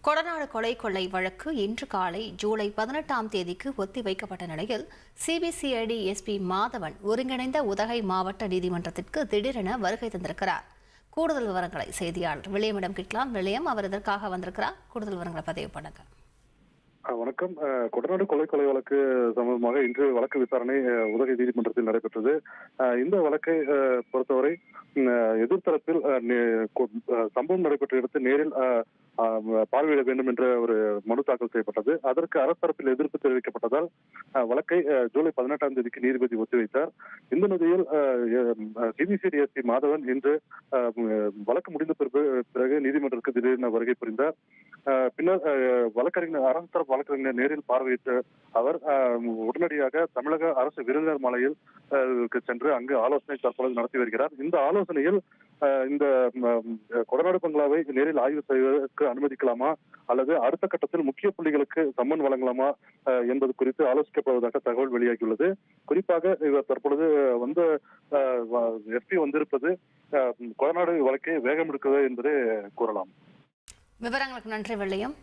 கொடநாடு கொலை கொள்ளை வழக்கு இன்று காலை ஜூலை 18ஆம் தேதிக்கு ஒத்திவைக்கப்பட்ட நிலையில் சிபிசிஐடி எஸ்பி மாதவன் ஒருங்கிணைந்த உதகை மாவட்ட நீதிமன்றத்திற்கு திடீரென வருகை தந்திருக்கிறார். கூடுதல் விவரங்களை செய்தியாளர் வில்லியமிடம் கேட்கலாம். வில்லியம், அவர் இதற்காக வந்திருக்கிறார். கூடுதல் விவரங்களை பதிவு பண்ணுங்க. வணக்கம். கொடநாடு கொலை வழக்கு சம்பந்தமாக இன்று வழக்கு விசாரணை உதகை நீதிமன்றத்தில் நடைபெற்றது. இந்த வழக்கை பொறுத்தவரை எதிர்த்தரப்பில் சம்பவம் நடைபெற்ற இடத்தில் நேரில் பார்வையிட வேண்டும் என்ற ஒரு மனு தாக்கல் செய்யப்பட்டது. அதற்கு அரசு தரப்பில் எதிர்ப்பு தெரிவிக்கப்பட்டதால் வழக்கை ஜூலை 18ஆம் தேதிக்கு நீதிபதி ஒத்திவைத்தார். இந்த நிலையில் சிபிசிஐடி எஸ்பி மாதவன் இன்று வழக்கு முடிந்த பிறகு நீதிமன்றத்திற்கு திடீரென வருகை புரிந்தார். பின்னர் அரசு தரப்பு வழக்கறிஞர் நேரில் பார்வையிட்ட அவர் உடனடியாக தமிழக அரசு விருந்தினர் மாலையில் சென்று அங்கு ஆலோசனை தற்பொழுது நடத்தி வருகிறார். இந்த ஆலோசனையில் இந்த கொடநாடு பங்களாவை நேரில் ஆய்வு செய்வதற்கு அனுமதிக்கலாமா அல்லது அடுத்த கட்டத்தில் முக்கிய புள்ளிகளுக்கு சம்மன் வழங்கலாமா என்பது குறித்து ஆலோசிக்கப்படுவதாக தகவல் வெளியாகியுள்ளது. குறிப்பாக இவர் தற்பொழுது எஸ்பி வந்திருப்பது கொடநாடு வழக்கை வேகம் எடுக்கிறது என்பதை கூறலாம். விவரங்களுக்கு நன்றி வில்லியம்.